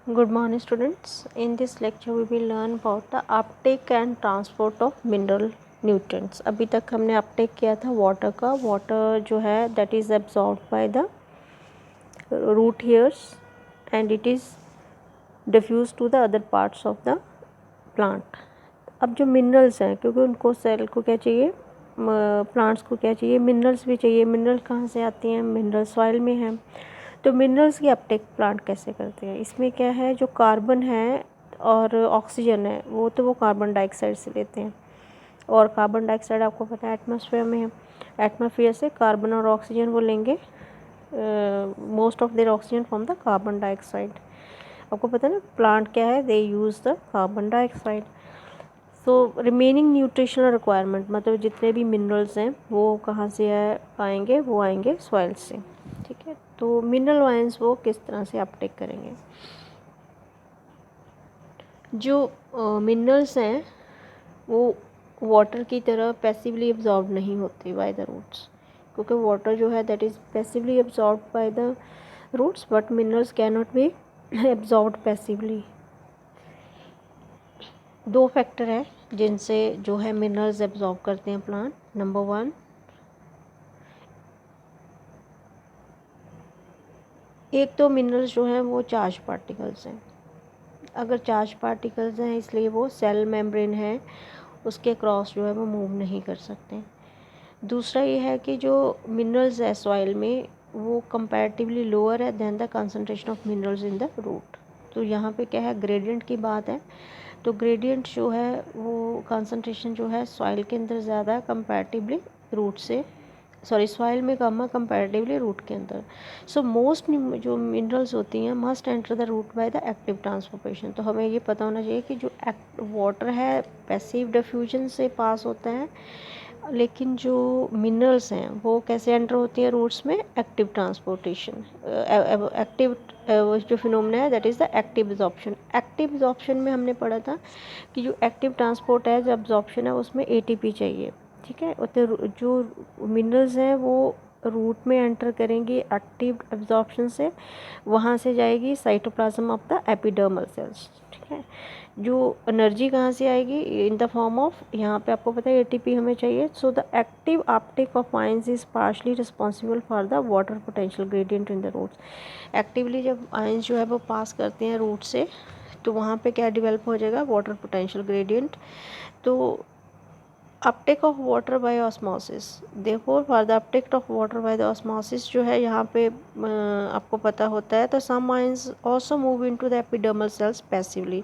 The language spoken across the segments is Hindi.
Good morning students. In this lecture we will learn about the uptake and transport of mineral nutrients. अभी तक हमने अपटेक किया था वाटर का. वाटर जो है that is absorbed by the root hairs and it is diffused to the other parts of the plant. अब जो मिनरल्स हैं, क्योंकि उनको सेल को क्या चाहिए, प्लांट्स को क्या चाहिए, मिनरल्स भी चाहिए. मिनरल कहाँ से आती हैं? मिनरल सॉइल में हैं. तो मिनरल्स की अपटेक प्लांट कैसे करते हैं? इसमें क्या है, जो कार्बन है और ऑक्सीजन है वो कार्बन डाइऑक्साइड से लेते हैं. और कार्बन डाइऑक्साइड आपको पता है एटमॉस्फेयर में है. एटमॉस्फेयर से कार्बन और ऑक्सीजन वो लेंगे, most of their oxygen from the carbon dioxide. आपको पता है ना, प्लांट क्या है, they use the carbon dioxide. So remaining nutritional requirement, मतलब जितने भी मिनरल्स हैं वो कहाँ से आएंगे, वो आएंगे सॉइल से. ठीक है, तो मिनरल आयंस वो किस तरह से अपटेक करेंगे? जो मिनरल्स हैं वो वाटर की तरह पैसिवली एब्जॉर्ब नहीं होते बाय द रूट्स, क्योंकि वाटर जो है that is passively absorb by the roots, but minerals can not be absorb passively. दो फैक्टर है जिनसे जो है मिनरल्स एब्जॉर्ब करते हैं प्लांट. नंबर वन, एक तो मिनरल्स जो हैं वो चार्ज पार्टिकल्स हैं. अगर चार्ज पार्टिकल्स हैं इसलिए वो सेल मेम्ब्रेन है उसके क्रॉस जो है वो मूव नहीं कर सकते. दूसरा ये है कि जो मिनरल्स है सॉइल में वो कंपैरेटिवली लोअर है than the concentration of minerals in the root. तो यहाँ पे क्या है, ग्रेडियंट की बात है. तो ग्रेडियंट जो है वो कंसंट्रेशन जो है सॉइल के अंदर ज़्यादा है कंपैरेटिवली रूट से, सॉरी सॉइल में कम है कंपैरेटिवली रूट के अंदर. सो मोस्ट जो मिनरल्स होती हैं must enter the root by the active transportation. तो हमें ये पता होना चाहिए कि जो वाटर है पैसिव डिफ्यूजन से पास होता है, लेकिन जो मिनरल्स हैं वो कैसे एंटर होती हैं रूट्स में? Active transportation. एक्टिव जो फिनोमेना है that is the active absorption. Active absorption में हमने पढ़ा था कि जो एक्टिव ट्रांसपोर्ट है, जो एब्जॉर्प्शन है उसमें एटीपी चाहिए. ठीक है, तो जो मिनरल्स हैं वो रूट में एंटर करेंगी एक्टिव एब्जॉर्प्शन से, वहाँ से जाएगी cytoplasm of the epidermal sales. ठीक है, जो एनर्जी कहाँ से आएगी? इन द फॉर्म ऑफ, यहाँ पे आपको पता है एटीपी हमें चाहिए. So the active uptake of ions is partially responsible for the water potential gradient in the roots. Actively जब आयंस जो है वो पास करते हैं रूट से, तो वहाँ पे क्या डेवलप हो जाएगा? Water potential gradient. तो uptake of water by osmosis, देखो for the uptake of water by the osmosis जो है यहाँ पे आपको पता होता है. तो some ions also move into the epidermal cells passively.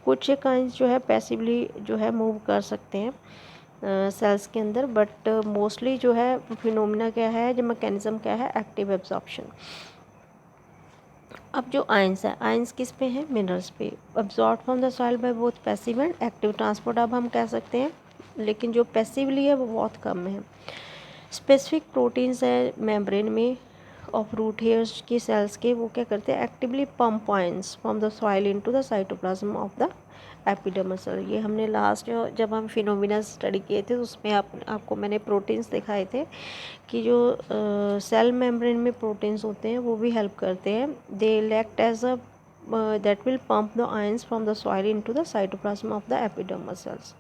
कुछ एक आयंस जो है पैसिवली जो है मूव कर सकते हैं सेल्स के अंदर, बट मोस्टली जो है फिनोमिना क्या है, जो मैकेनिज्म क्या है? Active absorption. अब जो आयंस है, आयंस किस पे हैं? मिनरल्स पे. Absorb from the soil by both passive and active transport अब हम कह सकते हैं, लेकिन जो पैसिवली है वो बहुत कम है. स्पेसिफिक प्रोटीन्स है मेम्ब्रेन में ऑफ रूट हेयर्स की सेल्स के, वो क्या करते हैं? Actively pump ions from the soil into the cytoplasm of the epidermal cell. ये हमने लास्ट जब हम फिनोमिना स्टडी किए थे तो उसमें आपको मैंने प्रोटीन्स दिखाए थे कि जो सेल मेम्ब्रेन में प्रोटीन्स होते हैं वो भी हेल्प करते हैं. They act as a that will pump the ions from the soil into the cytoplasm of the epidermal cells.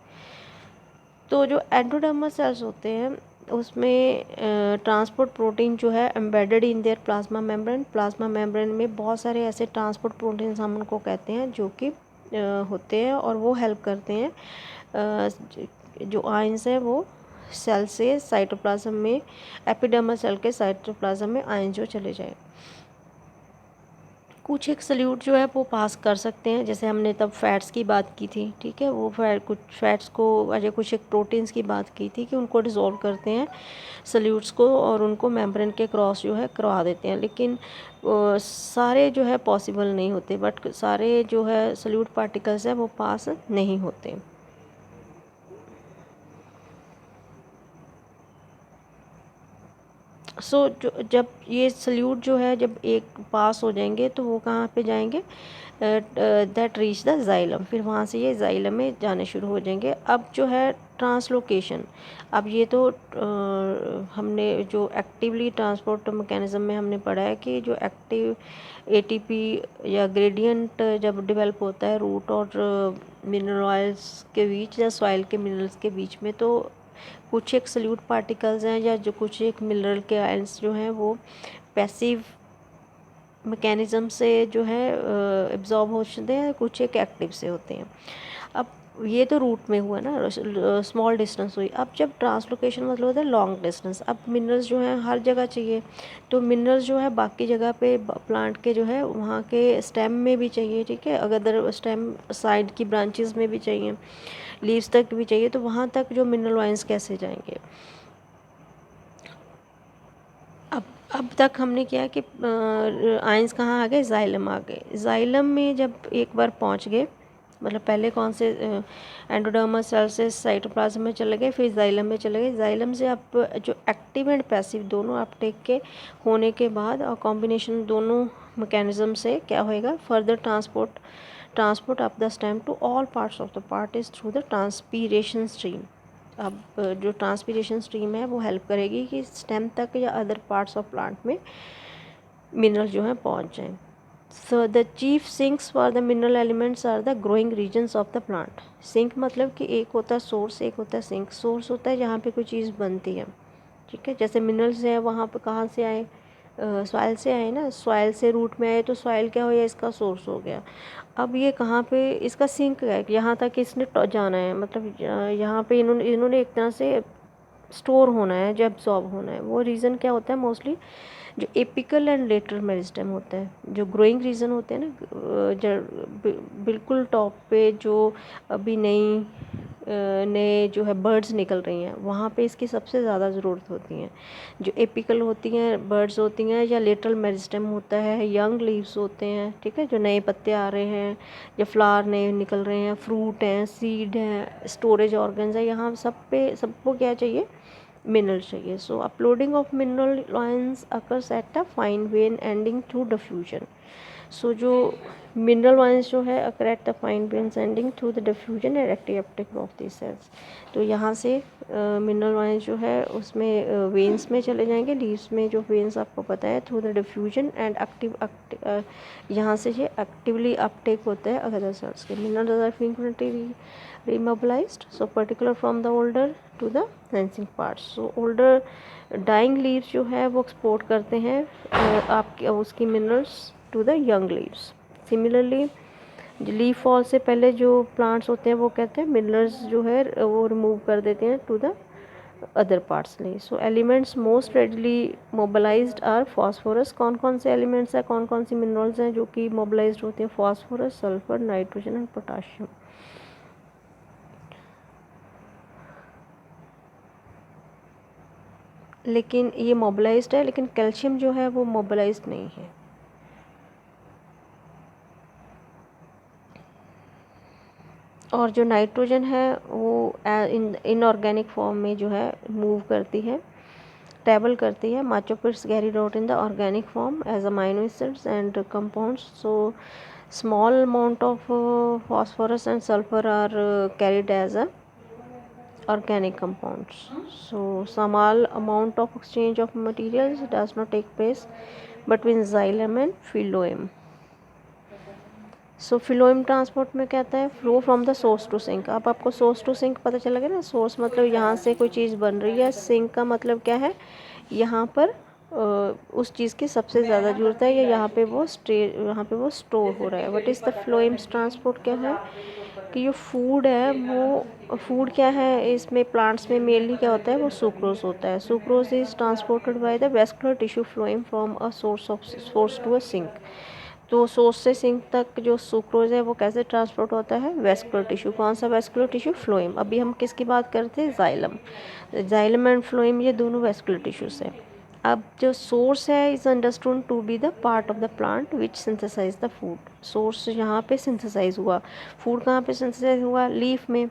तो जो एंडोडर्मल सेल्स होते हैं उसमें ट्रांसपोर्ट प्रोटीन जो है embedded in their plasma membrane. Plasma membrane में बहुत सारे ऐसे ट्रांसपोर्ट प्रोटीन्स हम उनको कहते हैं जो कि होते हैं और वो हेल्प करते हैं जो आयंस है वो सेल से साइटोप्लाज्म में, एपिडर्मल सेल के साइटोप्लाज्म में आयंस जो चले जाए. कुछ एक सल्यूट जो है वो पास कर सकते हैं, जैसे हमने तब फैट्स की बात की थी. ठीक है, वो कुछ फैट्स को, अजय कुछ एक प्रोटीन्स की बात की थी कि उनको डिज़ोल्व करते हैं सल्यूट्स को और उनको मेम्ब्रेन के क्रॉस जो है करवा देते हैं. लेकिन सारे जो है पॉसिबल नहीं होते, बट सारे जो है सल्यूट पार्टिकल्स हैं वो पास नहीं होते. जो जब ये सल्यूट जो है जब एक पास हो जाएंगे तो वो कहाँ पे जाएंगे, दैट रीच द जाइलम, फिर वहाँ से ये जाइलम में जाने शुरू हो जाएंगे। अब जो है ट्रांसलोकेशन, अब ये तो हमने जो एक्टिवली ट्रांसपोर्ट मैकेनिज्म में हमने पढ़ा है कि जो एक्टिव एटीपी या ग्रेडियंट जब डेवलप होता है रूट और मिनरल ऑयल्स के बीच या सॉइल के मिनरल्स के बीच में, तो कुछ एक सल्यूट पार्टिकल्स हैं या जो कुछ एक मिनरल के आयंस जो हैं वो पैसिव मैकेनिज़्म से जो है एब्जॉर्ब होते हैं, कुछ एक एक्टिव से होते हैं। अब ये तो रूट में हुआ ना, स्मॉल डिस्टेंस हुई। अब जब ट्रांसलोकेशन मतलब होता है लॉन्ग डिस्टेंस, अब मिनरल्स जो हैं हर जगह चाहिए, तो मिनरल्स जो है बाकी जगह पे प्लांट के जो है वहाँ के स्टेम में भी चाहिए, ठीक है, अगर स्टेम साइड की ब्रांचेस में भी चाहिए, लीव्स तक भी चाहिए, तो वहाँ तक जो मिनरल आयंस कैसे जाएंगे। अब तक हमने किया कि आयंस कहाँ आ गए, जाइलम आ गए। जाइलम में जब एक बार पहुँच गए, मतलब पहले कौन से एंडोडर्मस सेल से साइटोप्लाज्म में चले गए, फिर जाइलम में चले गए। जाइलम से अब जो एक्टिव एंड पैसिव दोनों अपटेक के होने के बाद और कॉम्बिनेशन दोनों मैकेनिज्म से क्या होएगा, further transport of the stem to all parts of the part is through the transpiration stream. अब जो ट्रांसपीरेशन स्ट्रीम है वो हेल्प करेगी कि स्टेम तक या अदर पार्ट्स ऑफ प्लांट में मिनरल जो है पहुंच जाएं। So the chief sinks for the mineral elements are the growing regions of the plant. Sink मतलब कि एक होता है सोर्स, एक होता है सिंक। सोर्स होता है जहाँ पे कोई चीज़ बनती है, ठीक है, जैसे मिनरल्स हैं वहाँ पे कहाँ से आए, सॉइल से आए ना, सॉइल से रूट में आए तो सॉइल क्या हो गया, इसका सोर्स हो गया। अब ये कहाँ पे इसका सिंक है, यहाँ तक इसने जाना है, मतलब यहाँ पे इन्होंने एक तरह से स्टोर होना है, जो एब्जॉर्ब होना है। वो रीज़न क्या होता है, मोस्टली जो एपिकल एंड लेटरल मेरिस्टेम होता है, जो ग्रोइंग रीजन होते हैं ना, बिल्कुल टॉप पे जो अभी नए जो है बर्ड्स निकल रही हैं, वहाँ पे इसकी सबसे ज़्यादा ज़रूरत होती है। जो एपिकल होती हैं बर्ड्स होती हैं, या लेटरल मेरिस्टेम होता है, यंग लीव्स होते हैं, ठीक है, जो नए पत्ते आ रहे हैं या फ्लावर नए निकल रहे हैं, फ्रूट हैं, सीड हैं, स्टोरेज ऑर्गन्स हैं, यहाँ सबको क्या चाहिए, मिनरल चाहिए। So uploading of mineral ions occurs at the fine vein ending through diffusion. So जो मिनरल आयंस जो है occur at the fine veins ending through the diffusion and active uptake of the cells. तो यहाँ से मिनरल आयंस जो है उसमें वेन्स में चले जाएंगे, लीव्स में जो वेन्स आपको पता है, through the diffusion and active यहाँ से ये एक्टिवली अपटेक होता है अदर सेल्स के। Minerals are frequently remobilized, so particular from the older to the sensing parts। so older dying leaves जो है वो एक्सपोर्ट करते हैं आपके उसकी minerals to the young leaves. Similarly leaf fall से पहले जो प्लांट्स होते हैं वो कहते हैं मिनरल्स जो है वो रिमूव कर देते हैं टू द अदर पार्ट्स ले। So elements most readily mobilized are phosphorus. कौन कौन से एलिमेंट्स हैं, कौन कौन सी मिनरल्स हैं जो कि मोबिलाइज्ड होते हैं, phosphorus, sulphur, nitrogen and potassium. लेकिन ये मोबिलाइज्ड है, लेकिन कैल्शियम जो है वो मोबिलाइज्ड नहीं है। और जो नाइट्रोजन है वो इनऑर्गेनिक फॉर्म में जो है मूव करती है, ट्रैवल करती है। much of it's carried out in the organic form as amino acids and compounds। so small amount of phosphorus and sulfur are carried as a organic compounds। so small amount of exchange of materials does not take place between xylem and phloem। So phloem transport में कहता है flow from the source to sink. अब आपको सोर्स टू सिंक पता चला गया ना, सोर्स मतलब यहाँ से कोई चीज़ बन रही है, सिंक का मतलब क्या है, यहाँ पर उस चीज़ की सबसे ज़्यादा ज़रूरत है या यहाँ पे वो स्टोर हो रहा है। What is the phloems transport क्या है कि जो फूड है वो फूड क्या है, इसमें प्लांट्स में मेनली क्या होता है, वो सुक्रोज होता है। Sucrose is transported by the vascular tissue phloem from a source to a sink. तो सोर्स से सिंक तक जो सुक्रोज है वो कैसे ट्रांसपोर्ट होता है, वेस्कुलर टिश्यू। कौन सा वेस्कुलर टिश्यू, फ्लोएम। अभी हम किसकी बात करते हैं, जाइलम। जाइलम एंड फ्लोएम ये दोनों वेस्कुलर टिश्यूज हैं। अब जो सोर्स है is understood to be the part of the plant which synthesise the food. Source यहाँ पे सिंथेसाइज हुआ, फूड कहाँ पे सिंथेसाइज हुआ, लीफ में।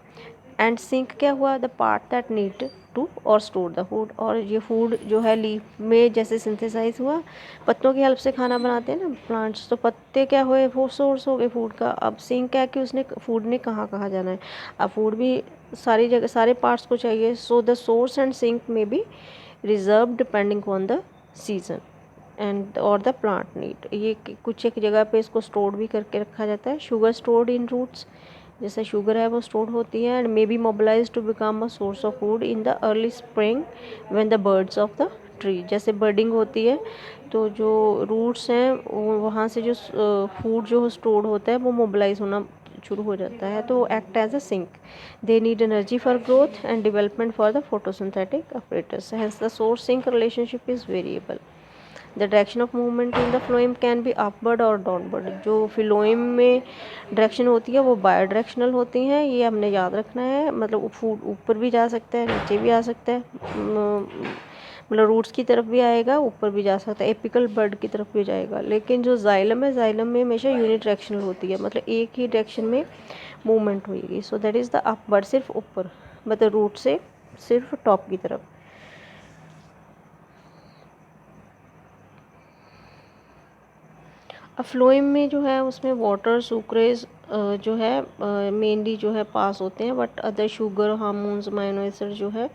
एंड सिंक क्या हुआ, the part that need to or store the food. और ये फूड जो है लीफ में जैसे सिंथेसाइज हुआ, पत्तों की हेल्प से खाना बनाते हैं ना प्लांट्स, तो पत्ते क्या हुए, वो सोर्स हो गए फूड का। अब सिंक क्या है कि उसने फूड ने कहाँ कहाँ जाना है, अब फूड भी सारी जगह सारे पार्ट्स को चाहिए। So the source and sink may be reserve depending on the season and और द प्लांट नीड। ये कुछ एक जगह पे इसको स्टोर भी करके रखा जाता है। शुगर स्टोर्ड इन रूट्स, जैसे शुगर है वो स्टोर होती है, and may be mobilise to become a source of food in the early spring when the birds of the tree, जैसे बर्डिंग होती है तो जो रूट्स हैं वहाँ से जो फूड जो स्टोर होता है वो मोबिलाइज होना शुरू हो जाता है, तो act as a sink. They need energy for growth and development for the photosynthetic operators, hence the source sink relationship is variable. The direction of movement in the phloem can be upward or downward. जो फ्लोएम में डायरेक्शन होती है वो बायो डायरेक्शनल होती हैं, ये हमने याद रखना है। मतलब फूड ऊपर भी जा सकता है, नीचे भी आ सकता है, मतलब रूट्स की तरफ भी आएगा, ऊपर भी जा सकता है, एपिकल बर्ड की तरफ भी जाएगा। लेकिन जो जाइलम है, जाइलम में हमेशा यूनिट डायरेक्शनल होती है, मतलब एक ही डायरेक्शन में मूवमेंट होगी। So that is the upward, सिर्फ ऊपर, मतलब रूट से सिर्फ टॉप की तरफ। फ्लोएम में जो है उसमें वाटर सुक्रेज जो है मेनली जो है पास होते हैं, but other sugar hormones amino acid जो है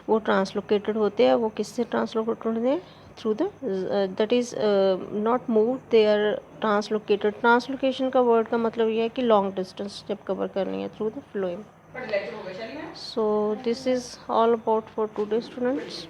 वो ट्रांसलोकेटेड होते हैं। वो किससे ट्रांसलोकेटेड होते हैं? Through the that is not move, they are translocated. Translocation का वर्ड का मतलब ये है कि लॉन्ग डिस्टेंस जब कवर करनी है through the phloem. So this is all about for today students.